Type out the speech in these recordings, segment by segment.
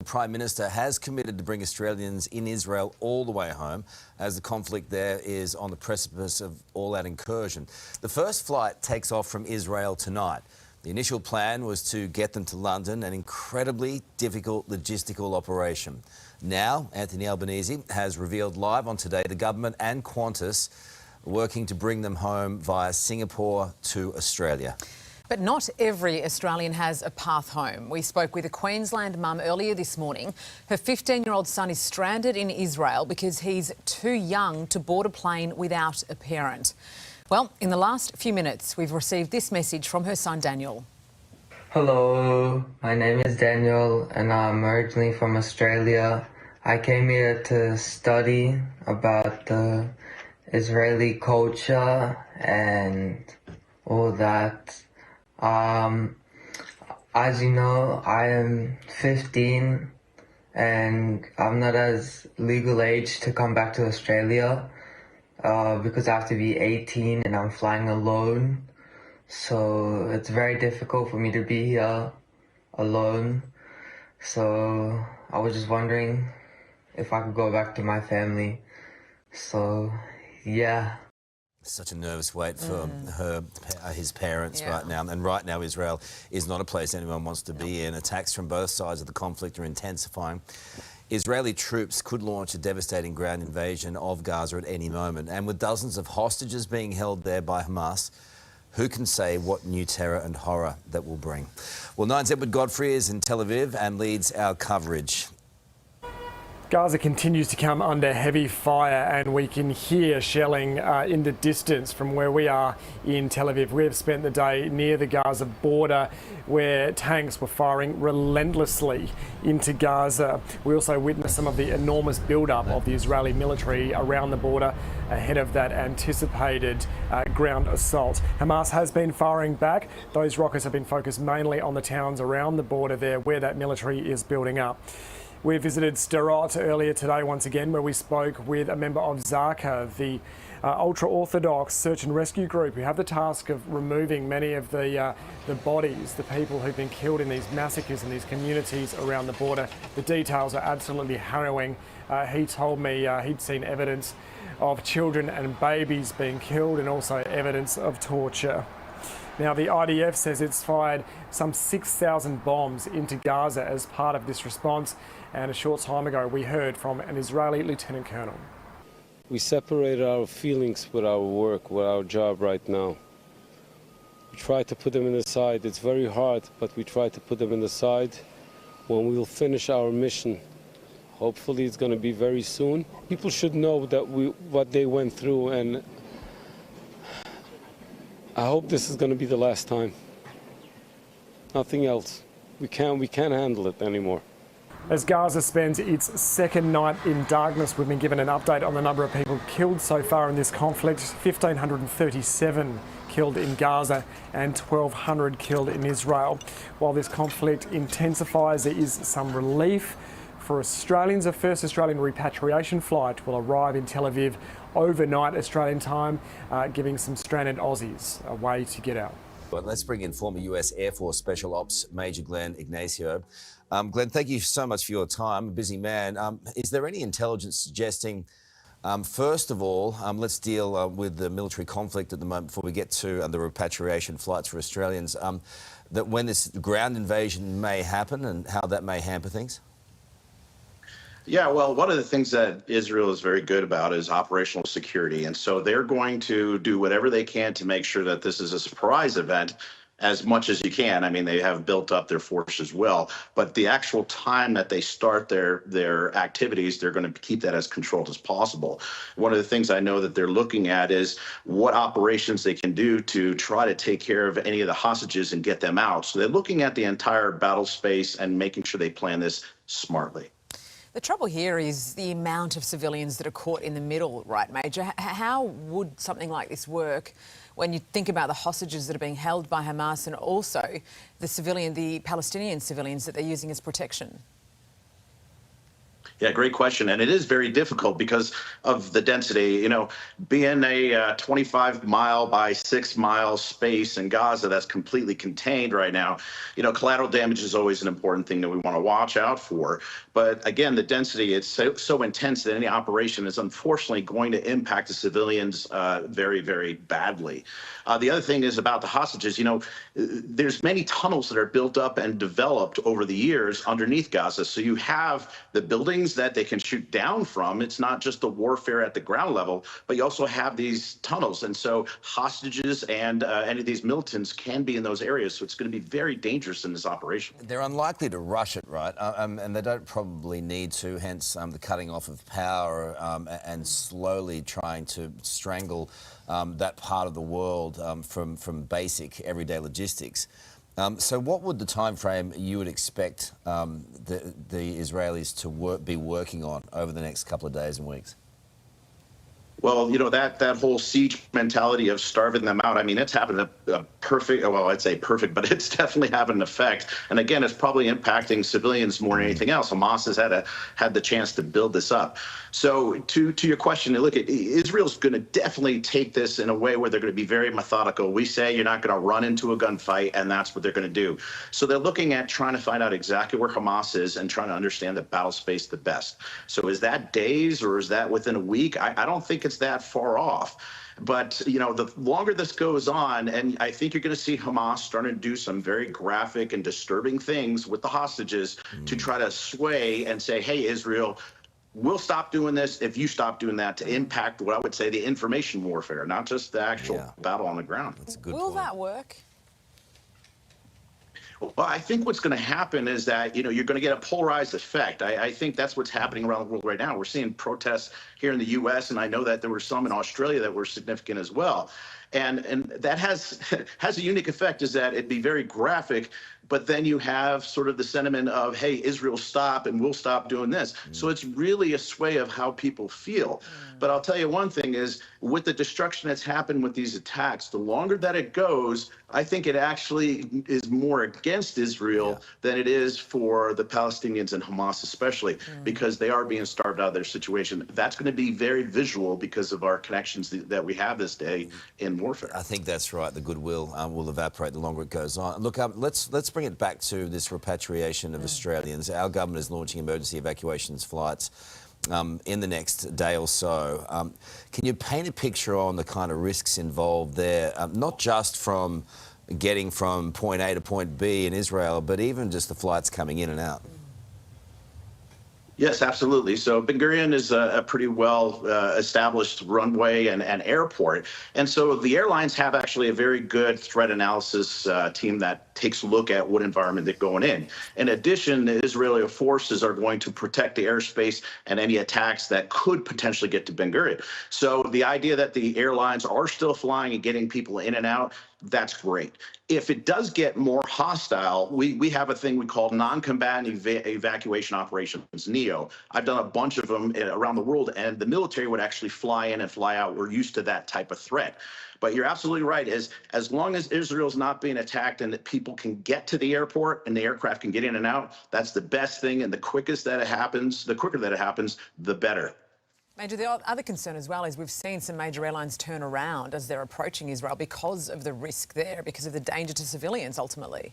The Prime Minister has committed to bring Australians in Israel all the way home as the conflict there is on the precipice of all-out incursion. The first flight takes off from Israel tonight. The initial plan was to get them to London, an incredibly difficult logistical operation. Now, Anthony Albanese has revealed live on Today the government and Qantas are working to bring them home via Singapore to Australia. But not every Australian has a path home. We spoke with a Queensland mum earlier this morning. Her 15-year-old son is stranded in Israel because he's too young to board a plane without a parent. Well, in the last few minutes, we've received this message from her son, Daniel. Hello, my name is Daniel and I'm originally from Australia. I came here to study about the Israeli culture and all that. As you know, I am 15 and I'm not as legal age to come back to Australia because I have to be 18 and I'm flying alone. So it's very difficult for me to be here alone. So I was just wondering if I could go back to my family. So yeah. Such a nervous wait for his parents right now. And right now, Israel is not a place anyone wants to be in. Attacks from both sides of the conflict are intensifying. Israeli troops could launch a devastating ground invasion of Gaza at any moment. And with dozens of hostages being held there by Hamas, who can say what new terror and horror that will bring? Well, Nine's Edward Godfrey is in Tel Aviv and leads our coverage. Gaza continues to come under heavy fire and we can hear shelling in the distance from where we are in Tel Aviv. We have spent the day near the Gaza border where tanks were firing relentlessly into Gaza. We also witnessed some of the enormous build-up of the Israeli military around the border ahead of that anticipated ground assault. Hamas has been firing back. Those rockets have been focused mainly on the towns around the border there where that military is building up. We visited Sderot earlier today once again, where we spoke with a member of Zaka, the ultra-Orthodox search and rescue group who have the task of removing many of the bodies, the people who've been killed in these massacres in these communities around the border. The details are absolutely harrowing. He told me he'd seen evidence of children and babies being killed and also evidence of torture. Now, the IDF says it's fired some 6,000 bombs into Gaza as part of this response. And a short time ago, we heard from an Israeli lieutenant colonel. We separated our feelings with our work, with our job right now. We try to put them in the side. It's very hard, but we try to put them in the side. When we will finish our mission, hopefully it's going to be very soon. People should know that what they went through, and I hope this is going to be the last time. Nothing else. We can't handle it anymore. As Gaza spends its second night in darkness, we've been given an update on the number of people killed so far in this conflict. 1,537 killed in Gaza and 1,200 killed in Israel. While this conflict intensifies, there is some relief. For Australians, a first Australian repatriation flight will arrive in Tel Aviv overnight Australian time, giving some stranded Aussies a way to get out. But let's bring in former US Air Force Special Ops Major Glenn Ignacio. Glenn, thank you so much for your time. A busy man. Is there any intelligence suggesting, first of all, let's deal with the military conflict at the moment before we get to the repatriation flights for Australians, that when this ground invasion may happen and how that may hamper things? Yeah, well, one of the things that Israel is very good about is operational security. And so they're going to do whatever they can to make sure that this is a surprise event as much as you can. I mean, they have built up their force as well. But the actual time that they start their activities, they're going to keep that as controlled as possible. One of the things I know that they're looking at is what operations they can do to try to take care of any of the hostages and get them out. So they're looking at the entire battle space and making sure they plan this smartly. The trouble here is the amount of civilians that are caught in the middle, right, Major? How would something like this work when you think about the hostages that are being held by Hamas and also the Palestinian civilians that they're using as protection? Yeah, great question. And it is very difficult because of the density. Being a 25 mile by 6 mile space in Gaza that's completely contained right now, collateral damage is always an important thing that we want to watch out for. But again, the density is so intense that any operation is unfortunately going to impact the civilians very, very badly. The other thing is about the hostages. There's many tunnels that are built up and developed over the years underneath Gaza. So you have the buildings that they can shoot down from. It's not just the warfare at the ground level, but you also have these tunnels. And so hostages and any of these militants can be in those areas. So it's going to be very dangerous in this operation. They're unlikely to rush it, right? And they don't probably need to, hence the cutting off of power and slowly trying to strangle that part of the world from basic everyday logistics. So what would the time frame you would expect the Israelis to be working on over the next couple of days and weeks? Well, that whole siege mentality of starving them out, I mean, it's having a perfect, well, I'd say perfect, but it's definitely having an effect. And again, it's probably impacting civilians more than anything else. Hamas has had the chance to build this up. So to your question, look, Israel's going to definitely take this in a way where they're going to be very methodical. We say you're not going to run into a gunfight, and that's what they're going to do. So they're looking at trying to find out exactly where Hamas is and trying to understand the battle space the best. So is that days or is that within a week? I don't think it's that far off. But, the longer this goes on, and I think you're going to see Hamas starting to do some very graphic and disturbing things with the hostages to try to sway and say, hey, Israel, we'll stop doing this if you stop doing that, to impact what I would say the information warfare, not just the actual battle on the ground. That's a good Will point. that work? Well, I think what's going to happen is that, you're going to get a polarized effect. I think that's what's happening around the world right now. We're seeing protests here in the U.S., and I know that there were some in Australia that were significant as well. And that has a unique effect, is that it'd be very graphic, but then you have sort of the sentiment of, hey, Israel, stop, and we'll stop doing this. So it's really a sway of how people feel. But I'll tell you one thing is, with the destruction that's happened with these attacks, the longer that it goes, I think it actually is more against Israel than it is for the Palestinians and Hamas especially, because they are being starved out of their situation. That's going to be very visual because of our connections that we have this day in warfare. I think that's right. The goodwill will evaporate the longer it goes on. Look, let's bring it back to this repatriation of Australians. Our government is launching emergency evacuations flights in the next day or so. Can you paint a picture on the kind of risks involved there, not just from getting from point A to point B in Israel, but even just the flights coming in and out? Yes, absolutely. So Ben Gurion is a pretty well established runway and airport. And so the airlines have actually a very good threat analysis team that takes a look at what environment they're going in. In addition, the Israeli forces are going to protect the airspace and any attacks that could potentially get to Ben Gurion. So the idea that the airlines are still flying and getting people in and out, that's great. If it does get more hostile, we have a thing we call non-combatant evacuation operations, NEO. I've done a bunch of them around the world, and the military would actually fly in and fly out. We're used to that type of threat. But you're absolutely right. As long as Israel's not being attacked and that people can get to the airport and the aircraft can get in and out, that's the best thing. And the quicker that it happens, the better. Major, the other concern as well is we've seen some major airlines turn around as they're approaching Israel because of the risk there, because of the danger to civilians ultimately.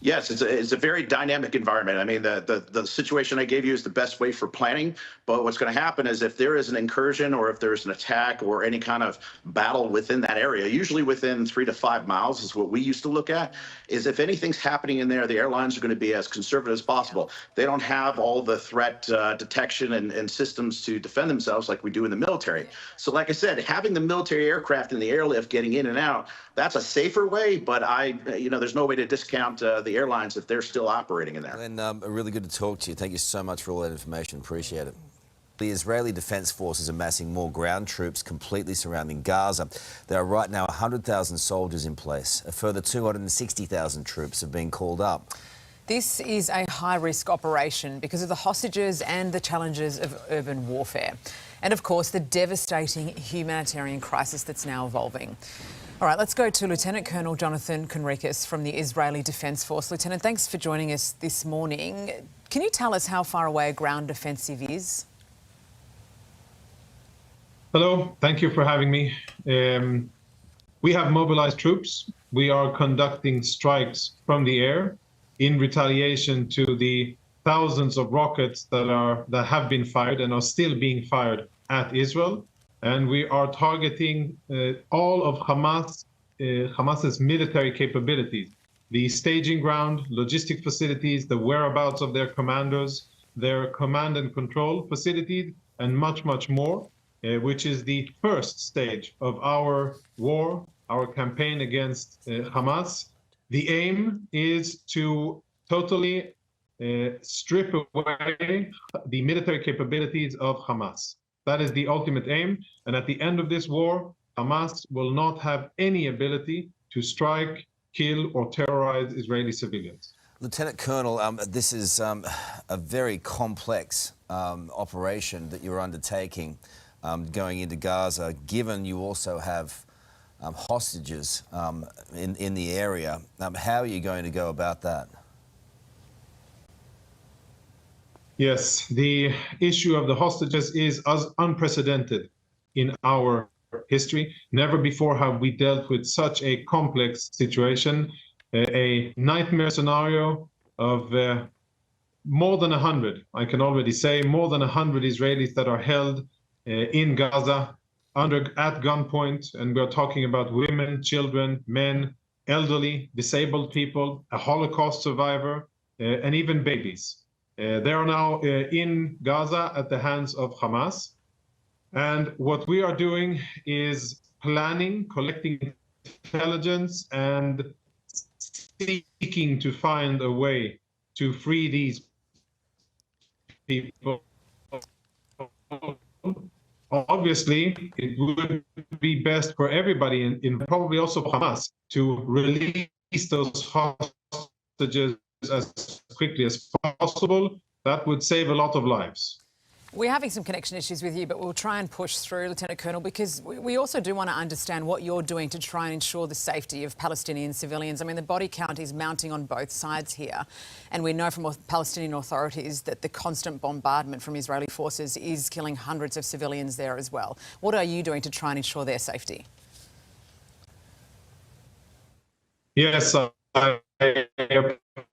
Yes, it's a very dynamic environment. I mean, the situation I gave you is the best way for planning. But what's going to happen is if there is an incursion or if there's an attack or any kind of battle within that area, usually within 3 to 5 miles is what we used to look at, is if anything's happening in there, the airlines are going to be as conservative as possible. They don't have all the threat detection and systems to defend themselves like we do in the military. So like I said, having the military aircraft in the airlift getting in and out, that's a safer way, but there's no way to discount the airlines if they're still operating in there. Glenn, really good to talk to you. Thank you so much for all that information. Appreciate it. The Israeli Defense Forces are massing more ground troops completely surrounding Gaza. There are right now 100,000 soldiers in place. A further 260,000 troops have been called up. This is a high-risk operation because of the hostages and the challenges of urban warfare. And, of course, the devastating humanitarian crisis that's now evolving. All right, let's go to Lieutenant Colonel Jonathan Conricus from the Israeli Defence Force. Lieutenant, thanks for joining us this morning. Can you tell us how far away a ground offensive is? Hello, thank you for having me. We have mobilized troops. We are conducting strikes from the air in retaliation to the thousands of rockets that have been fired and are still being fired at Israel. And we are targeting all of Hamas's military capabilities, the staging ground, logistic facilities, the whereabouts of their commanders, their command and control facilities, and much, much more, which is the first stage of our war, our campaign against Hamas. The aim is to totally strip away the military capabilities of Hamas. That is the ultimate aim. And at the end of this war, Hamas will not have any ability to strike, kill, or terrorize Israeli civilians. Lieutenant Colonel, this is a very complex operation that you're undertaking going into Gaza, given you also have hostages in the area. How are you going to go about that? Yes, the issue of the hostages is as unprecedented in our history. Never before have we dealt with such a complex situation, a nightmare scenario of more than 100, I can already say, more than 100 Israelis that are held in Gaza at gunpoint, and we're talking about women, children, men, elderly, disabled people, a Holocaust survivor, and even babies. They are now in Gaza at the hands of Hamas. And what we are doing is planning, collecting intelligence, and seeking to find a way to free these people. Obviously, it would be best for everybody, in probably also Hamas, to release those hostages as quickly as possible. That would save a lot of lives. We're having some connection issues with you, but we'll try and push through, Lieutenant Colonel, because we also do want to understand what you're doing to try and ensure the safety of Palestinian civilians. I mean, the body count is mounting on both sides here, and we know from Palestinian authorities that the constant bombardment from Israeli forces is killing hundreds of civilians there as well. What are you doing to try and ensure their safety? Yes, I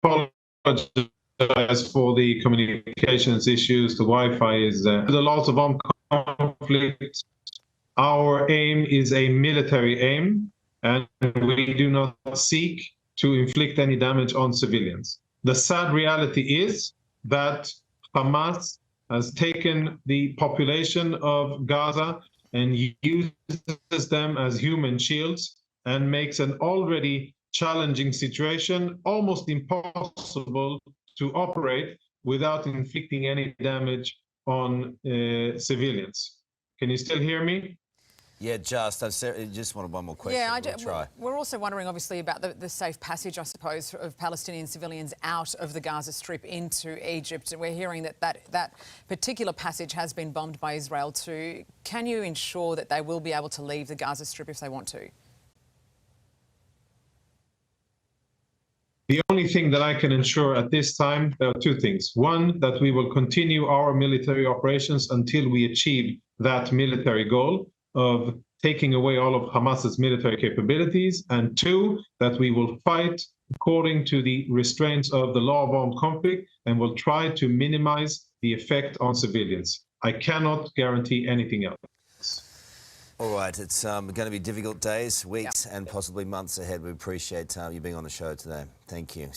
apologize for the communications issues. The Wi-Fi is there's a lot of armed conflict. Our aim is a military aim, and we do not seek to inflict any damage on civilians. The sad reality is that Hamas has taken the population of Gaza and uses them as human shields and makes an already challenging situation almost impossible to operate without inflicting any damage on civilians. Can you still hear me? Yeah, I just wanted one more question. Yeah, we're also wondering, obviously, about the safe passage, I suppose, of Palestinian civilians out of the Gaza Strip into Egypt. We're hearing that particular passage has been bombed by Israel too. Can you ensure that they will be able to leave the Gaza Strip if they want to? The only thing that I can ensure at this time, there are two things. One, that we will continue our military operations until we achieve that military goal of taking away all of Hamas's military capabilities. And two, that we will fight according to the restraints of the law of armed conflict and will try to minimize the effect on civilians. I cannot guarantee anything else. All right, it's going to be difficult days, weeks, and possibly months ahead. We appreciate you being on the show today. Thank you.